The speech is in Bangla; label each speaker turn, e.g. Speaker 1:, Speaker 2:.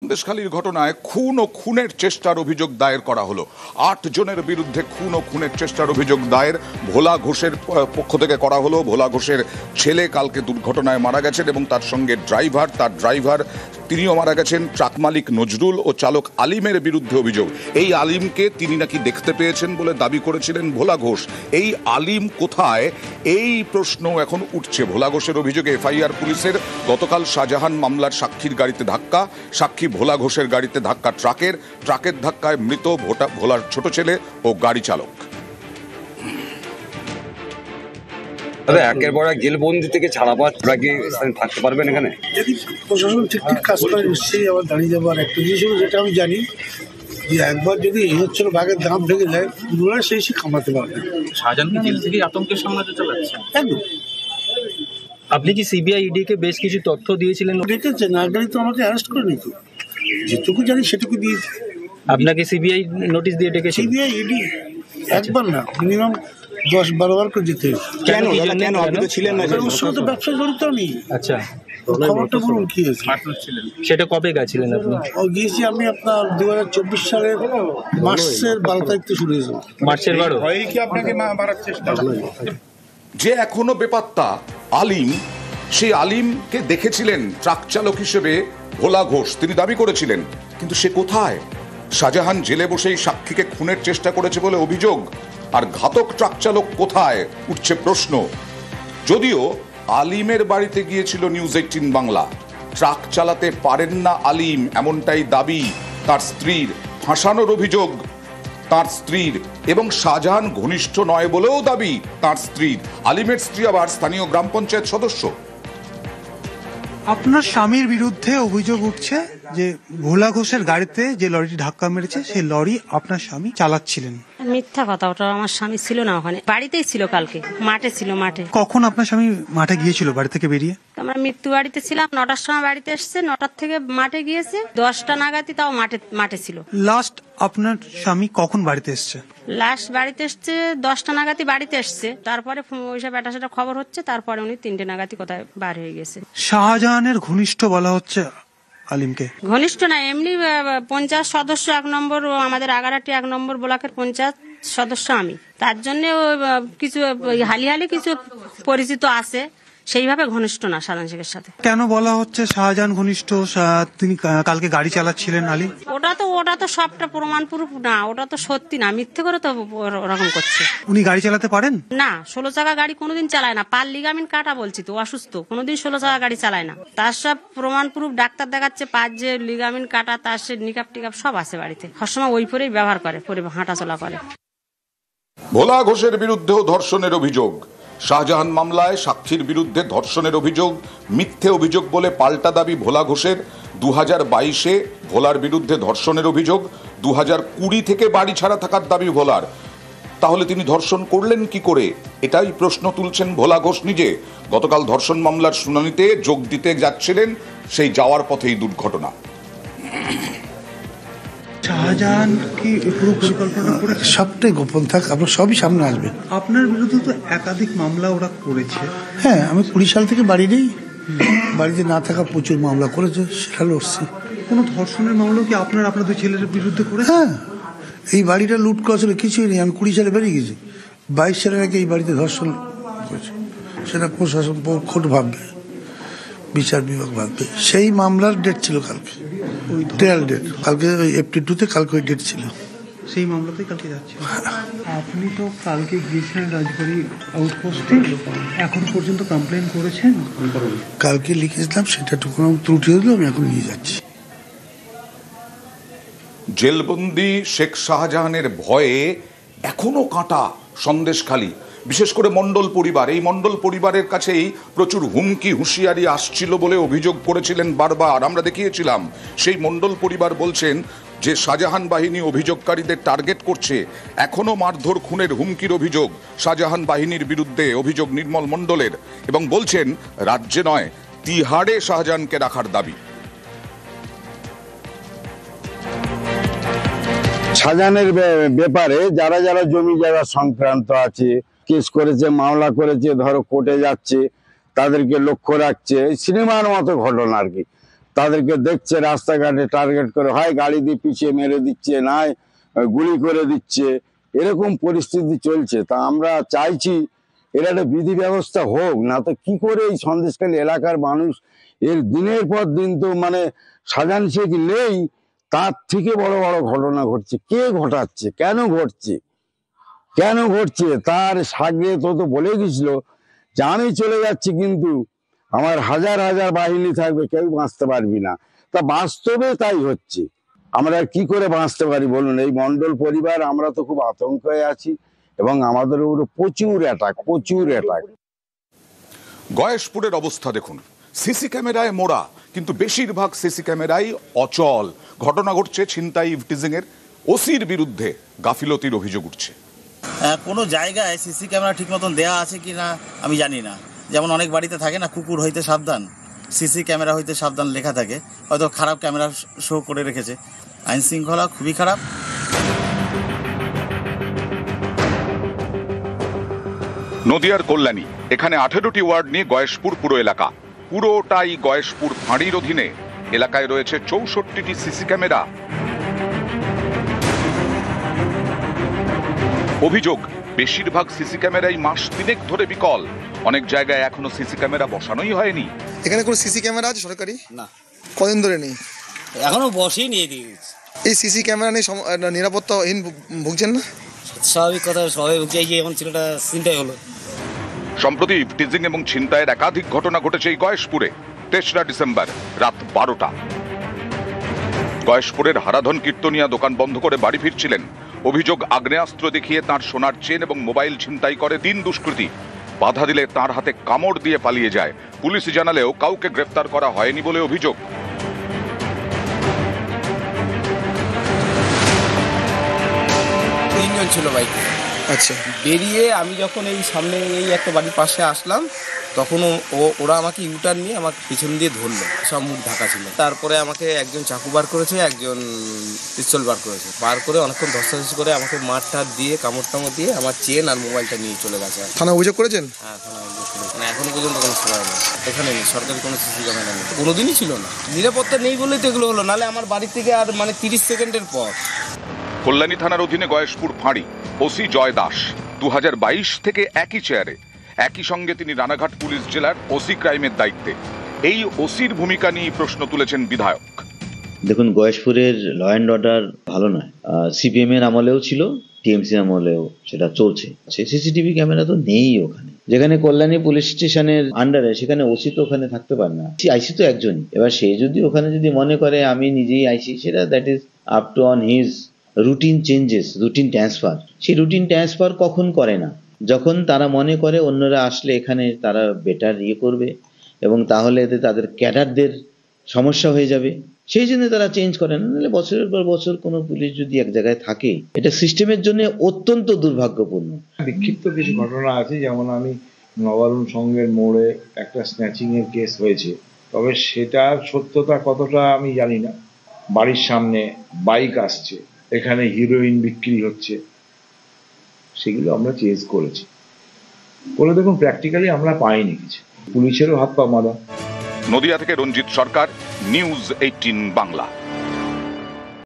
Speaker 1: সন্দেশখালীর ঘটনায় খুন ও খুনের চেষ্টার অভিযোগ দায়ের করা হলো। ৮ জনের বিরুদ্ধে খুন ও খুনের চেষ্টার অভিযোগ দায়ের ভোলা ঘোষের পক্ষ থেকে করা হলো। ভোলা ঘোষের ছেলে কালকে দুর্ঘটনায় মারা গেছেন এবং তার সঙ্গে তার ড্রাইভার তিনিও মারা গেছেন। ট্রাক মালিক নজরুল ও চালক আলিমের বিরুদ্ধে অভিযোগ। এই আলিমকে তিনি নাকি দেখতে পেয়েছেন বলে দাবি করেছিলেন ভোলা ঘোষ। এই আলিম কোথায়, এই প্রশ্ন এখন উঠছে। ভোলা ঘোষের অভিযোগে এফআইআর পুলিশের। গতকাল শাহজাহান মামলার সাক্ষীর গাড়িতে ধাক্কা, সাক্ষী ভোলা ঘোষের গাড়িতে ধাক্কা ট্রাকের ধাক্কায় মৃত ভোলার ছোট ছেলে ও গাড়ি চালক।
Speaker 2: একের পর এক জেলবন্দি থেকে ছাড়া পাওয়া কি থাকতে পারবেন এখানে?
Speaker 3: যদি প্রশাসন ঠিকঠাক কাজ করে নিশ্চয়ই আবার দাঁড়িয়ে যাবো। আর একটা জিনিস যেটা আমি জানি যে একবার যদি এই হচ্ছিল বাঘের দাম ভেঙে যায় পুনরায় সেই কামাতে পারবে।
Speaker 4: শাহজাহানকে জেল থেকে আতঙ্কের সামলাতে চালাচ্ছে
Speaker 3: একদম।
Speaker 4: আপনি কি সিবিআই ইডি কে বেশ কিছু তথ্য দিয়েছিলেন?
Speaker 3: দেখেছে না গেলে তো আমাকে অ্যারেস্ট করে নিত। যেটুকু জানি সেটুকু দিয়েছি।
Speaker 4: আপনাকে সিবিআই নোটিশ দিয়ে ডেকেছে?
Speaker 3: সিবিআই ইডি একবার না, মিনিমাম 10-12 বার করে যেতে হয়েছে।
Speaker 4: কেন আপনি তো ছিলেন না?
Speaker 3: ওর সঙ্গে তো ব্যবসা জড়িত নেই।
Speaker 4: আচ্ছা,
Speaker 3: খবরটা বলুন কি হয়েছে?
Speaker 4: সেটা কবে গেছিলেন আপনি?
Speaker 3: গিয়েছি আমি আপনার 2024 সালের মার্চের 12 তারিখ থেকে শুরু হয়েছে।
Speaker 4: মার্চের 12?
Speaker 1: যে এখনো বেপাত্তা আলিম, সেই আলিমকে দেখেছিলেন ট্রাক চালক হিসেবে ভোলা ঘোষ, তিনি দাবি করেছিলেন। কিন্তু সে কোথায়? শাহজাহান জেলে বসেই সাক্ষীকে খুনের চেষ্টা করেছে বলে অভিযোগ। আর ঘাতক ট্রাক চালক কোথায়, উঠছে প্রশ্ন। যদিও আলিমের বাড়িতে গিয়েছিল নিউজ 18 বাংলা। ট্রাক চালাতে পারেন না আলিম, এমনটাই দাবি তার স্ত্রীর। ফাঁসানোর অভিযোগ তার স্ত্রীর, এবং শাহজাহান ঘনিষ্ঠ নয় বলেও দাবি তার স্ত্রীর। আলিমের স্ত্রী আবার স্থানীয় গ্রাম পঞ্চায়েত সদস্য।
Speaker 5: আপনার স্বামীর বিরুদ্ধে অভিযোগ উঠছে যে ভোলা ঘোষের গাড়িতে যে লরিটি ধাক্কা মেরেছে সেই লরি আপনার স্বামী চালাচ্ছিলেন।
Speaker 6: মিথ্যা কথা, ওটা আমার স্বামী ছিল না ওখানে, বাড়িতেই ছিল। কালকে মাঠে ছিল। মাঠে
Speaker 5: কখন আপনার স্বামী মাঠে গিয়েছিল বাড়ি থেকে বেরিয়ে?
Speaker 6: আমরা মৃত্যু বাড়িতে ছিলাম, 9টার সময় বাড়িতে এসছে, 9টার থেকে মাঠে গিয়েছে, 10টা নাগাদই তাও মাঠে ছিল।
Speaker 5: লাস্ট আপনার স্বামী কখন বাড়িতে এসছে?
Speaker 6: লাস্ট বাড়িতে এসছে 10টা নাগাদই বাড়িতে এসছে। তারপরে ওইসব এটা সেটা খবর হচ্ছে, তারপরে উনি 3টে নাগাদই কোথায় বার হয়ে গেছে।
Speaker 5: শাহজাহানের ঘনিষ্ঠ বলা হচ্ছে আলিমকে?
Speaker 6: ঘনিষ্ঠ না, এমনি পঞ্চায়েত সদস্য 1 নম্বর, আমাদের আগারাটি 1 নম্বর ব্লকের পঞ্চায়েত সদস্য আমি। তার জন্য কিছু হালি কিছু পরিচিত আছে, সেইভাবে ঘনিষ্ঠ না শাহজাহান শেখের সাথে।
Speaker 5: কেন বলা হচ্ছে শাহজাহান ঘনিষ্ঠ? তিনি কালকে গাড়ি চালাচ্ছিলেন আলিম।
Speaker 6: ওটা তো সবটা প্রমাণ প্রুফ না, ওটা তো সত্যি না, মিথ্যে করে তো ওরকম করছে।
Speaker 5: উনি গাড়ি চালাতে পারেন
Speaker 6: না, 16 চাকা গাড়ি কোনোদিন চালায় না। পার লিগামেন্ট কাটা বলছি তো, অসুস্থ, কোনোদিন 16 চাকা গাড়ি চালায় না। তার সব প্রমাণ প্রুফ ডাক্তার দেখাচ্ছে, পার যে লিগামেন্ট কাটা, তার সে নিকাপ টিকাপ সব আছে বাড়িতে। সবসময় ওই পরেই ব্যবহার করে, হাঁটা চলা করে।
Speaker 1: ভোলা ঘোষের বিরুদ্ধেও ধর্ষণের অভিযোগ। শাহজাহান মামলায় সাক্ষীর বিরুদ্ধে ধর্ষণের অভিযোগ মিথ্যে অভিযোগ বলে পাল্টা দাবি ভোলা ঘোষের। 2022-এ ভোলার বিরুদ্ধে ধর্ষণের অভিযোগ, 2020 থেকে বাড়ি ছাড়া থাকার দাবি ভোলার। তাহলে তিনি ধর্ষণ করলেন কি করে, এটাই প্রশ্ন তুলছেন ভোলা ঘোষ নিজে। গতকাল ধর্ষণ মামলার শুনানিতে যোগ দিতে যাচ্ছিলেন, সেই যাওয়ার পথেই দুর্ঘটনা।
Speaker 5: শাহজাহান কি পুরো পরিকল্পনা করে?
Speaker 3: সবটাই গোপন থাক, আপনার সবই সামনে আসবে।
Speaker 5: আপনার বিরুদ্ধে তো একাধিক মামলা ওরা করেছে।
Speaker 3: হ্যাঁ, আমি 20 সাল থেকে বাড়ি নেই, বাড়িতে না থাকা প্রচুর মামলা করেছে, সেটা লড়ছি।
Speaker 5: কোনো ধর্ষণের মামলা কি আপনার 2 ছেলের বিরুদ্ধে করে?
Speaker 3: হ্যাঁ, এই বাড়িটা লুট করা ছিল কিছুই নেই। আমি 20 সালে বেরিয়ে গেছি, 22 সালের আগে এই বাড়িতে ধর্ষণ করেছে। সেটা প্রশাসন কোর্ট ভাববে, বিচার বিভাগ ভাববে। সেই মামলার ডেট ছিল কালকে, ট্রায়াল ডেট কালকে, ওই April 2-তে কালকে ওই ডেট ছিল।
Speaker 5: সেই মামলাতেই কালকে যাচ্ছে। আপনি তো কালকে গিয়েছিলেন রাজবাড়ি আউটপোস্টে, এখন পর্যন্ত কমপ্লেন করেছেন?
Speaker 3: কালকে লিখেছিলাম, সেটাটুকু ত্রুটি হলো, আমি এখন নিয়ে যাচ্ছি।
Speaker 1: জেলবন্দি শেখ শাহজাহানের ভয়ে এখনো কাঁটা সন্দেশখালী, বিশেষ করে মণ্ডল পরিবার। এই মণ্ডল পরিবারের কাছেই প্রচুর হুমকি হুঁশিয়ারি আসছিল বলে অভিযোগ করেছিলেন বারবার, আমরা দেখিয়েছিলাম। সেই মণ্ডল পরিবার বলছেন যে শাহজাহান বাহিনী অভিযোগকারীদের টার্গেট করছে। এখনো মারধর খুনের হুমকির অভিযোগ শাহজাহান বাহিনীর বিরুদ্ধে, অভিযোগ নির্মল মণ্ডলের, এবং বলছেন রাজ্যে নয় তিহাড়ে শাহজাহানকে রাখার দাবি।
Speaker 7: শাহজাহানের ব্যাপারে যারা যারা জমি জায়গা সংক্রান্ত আছে, কেস করেছে, মামলা করেছে, ধরো কোর্টে যাচ্ছে, তাদেরকে লক্ষ্য রাখছে, সিনেমার মতো ঘটনা আর কি। তাদেরকে দেখছে রাস্তাঘাটে টার্গেট করে, হয় গাড়ি দিয়ে পিছিয়ে মেরে দিচ্ছে, নয় গুলি করে দিচ্ছে, এরকম পরিস্থিতি চলছে। তা আমরা চাইছি এর একটা বিধি ব্যবস্থা হোক, না তো কি করে এই সন্দেশখালী এলাকার মানুষ এর দিনের পর দিন তো মানে সাজান শেখ নেই, তার থেকে বড় বড় ঘটনা ঘটছে। কে ঘটাচ্ছে, কেন ঘটছে, কেন ঘটছে? তার সাগরে তো বলে গেছিল যে আমি চলে যাচ্ছি কিন্তু আমার হাজার হাজার বাহিনী থাকবে, কেউ বাঁচতে পারবি না। তা বাস্তবে তাই হচ্ছে। আমরা কি করে বাঁচতে পারি বলুন? এই মন্ডল পরিবার আমরা তো খুব আতঙ্কে আছি এবং আমাদের উপরে প্রচুর অ্যাটাক।
Speaker 1: গয়েশপুরের অবস্থা দেখুন, সিসি ক্যামেরায় মোড়া, কিন্তু বেশিরভাগ সিসি ক্যামেরাই অচল। ঘটনা ঘটছে ছিনতাই, ইভটিজিং এর। ওসির বিরুদ্ধে গাফিলতির অভিযোগ উঠছে।
Speaker 8: কোনো জায়গায় সিসি ক্যামেরা ঠিক মতন দেওয়া আছে কি না আমি জানি না। যেমন অনেক বাড়িতে থাকে না, কুকুর হইতে সাবধান, সিসি ক্যামেরা হইতে সাবধান লেখা থাকে, হয়তো খারাপ ক্যামেরা শো করে রেখেছে। আইন শৃঙ্খলা খুবই খারাপ।
Speaker 1: নদিয়ার কল্যাণী, এখানে 18টি ওয়ার্ড নিয়ে গয়েশপুর পুরো এলাকা। পুরোটাই গয়েশপুর ফাঁড়ির অধীনে। এলাকায় রয়েছে 64টি সিসি ক্যামেরা। অভিযোগ, বেশিরভাগ সিসি ক্যামেরাই মাস 3 ধরে বিকল। অনেক জায়গায় এখনো সিসি ক্যামেরা বসানোই হয়নি।
Speaker 9: এখানে কোনো সিসি ক্যামেরা আছে সরকারি?
Speaker 8: না,
Speaker 9: কদিন ধরে নেই,
Speaker 8: এখনো বসেই নিয়ে দিয়েছে।
Speaker 9: এই সিসি ক্যামেরা নিয়ে নিরাপত্তাহীন ভুগছেন না?
Speaker 8: স্বাভাবিক কথা, সবাই ভুগছে। এই যে এখন ছেলেটা চিন্তাই হলো।
Speaker 1: সম্প্রতি ইভটিজিং এবং ছিনতাইয়ের একাধিক ঘটনা ঘটেছে এই গয়েশপুরে। 3রা ডিসেম্বর রাত 12টা গয়েশপুরের হারাধন কীর্তনিয়া দোকান বন্ধ করে বাড়ি ফিরছিলেন। অভিযোগ, আগ্নেয়াস্ত্র দেখিয়ে তার সোনার চেন এবং মোবাইল ছিনতাই করে 3 দুষ্কৃতী। বাধা দিলে তার হাতে কামড় দিয়ে পালিয়ে যায়। পুলিশ জানালেও কাউকে গ্রেফতার করা হয়নি বলে অভিযোগ।
Speaker 10: তিনজন ছিল বাইকে।
Speaker 9: আচ্ছা,
Speaker 10: বেরিয়ে আমি যখন এই সামনে এই একটা বাড়ির পাশে আসলাম, তখন ওরা আমাকে ইউটার্ন নিয়ে আমার পিছন দিয়ে ধরলো। সব মুখ ঢাকা ছিল। তারপরে আমাকে একজন চাকু বার করেছে, একজন পিস্তল বার করেছে। বার করে অনেকক্ষণ ধস্তাধস্তি করে আমাকে মারটা দিয়ে কামড় দিয়ে আমার চেন আর মোবাইলটা নিয়ে চলে গেছে।
Speaker 9: থানা অভিযোগ করেছেন?
Speaker 10: হ্যাঁ, থানা অভিযোগ করেছে। এখনো পর্যন্ত কোনো সময় নেই। এখানে নেই, সরকারি কোনো সিসি ক্যামেরা নেই, কোনোদিনই ছিল না। নিরাপত্তা নেই বলেই তো এগুলো হলো, নাহলে আমার বাড়ি থেকে আর 30 সেকেন্ডের পর।
Speaker 1: কল্যাণী থানার অধীনে গয়েশপুর ফাঁড়ি। ওসি জয় দাস 2022 থেকে একই চেয়ারে। একই সঙ্গে তিনি রানাঘাট পুলিশ জেলার ওসি ক্রাইমের দায়িত্বে। এই ওসির ভূমিকা নিয়ে প্রশ্ন তুলেছেন বিধায়ক।
Speaker 11: দেখুন, গয়েশপুরের ল অ্যান্ড অর্ডার ভালো নয়। সিপিএম এর আমলেও ছিল, টিএমসি আমলেও সেটা চলছে। সিসিটিভি ক্যামেরা তো নেই ওখানে। যেখানে কল্যাণী পুলিশ স্টেশনের আন্ডারে, সেখানে ওসি তো ওখানে থাকতে পারে না। আইসি তো একজনই। এবার সে যদি ওখানে যদি মনে করে আমি নিজেই আইসি, সেটা that is up to on his routine changes, routine transfer. সেই রুটিন ট্রান্সফার কখন করে না? যখন তারা মনে করে অন্যরা আসলে এখানে তারা বেটার করবে এবং তাহলে এতে তাদের ক্যাডারদের সমস্যা হয়ে যাবে, সেই জন্য তারা চেঞ্জ করে না। নাহলে বছরের পর বছর কোনো পুলিশ যদি এক জায়গায় থাকে, এটা সিস্টেমের জন্য অত্যন্ত দুর্ভাগ্যপূর্ণ।
Speaker 7: বিক্ষিপ্ত কিছু ঘটনা আছে, যেমন আমি নবারুণ সঙ্গের মোড়ে একটা স্ন্যাচিং এর কেস হয়েছে, তবে সেটার সত্যতা কতটা আমি জানি না। বাড়ির সামনে বাইক আসছে, এখানে হিরোইন বিক্রি হচ্ছে, সেগুলো আমরা চেঞ্জ করেছি। বলে দেখুন, প্র্যাকটিক্যালি আমরা পাইনি কিছু। পুলিশেরও হাত পা বাঁধা।
Speaker 1: নদিয়া থেকে রঞ্জিত সরকার, নিউজ 18 বাংলা।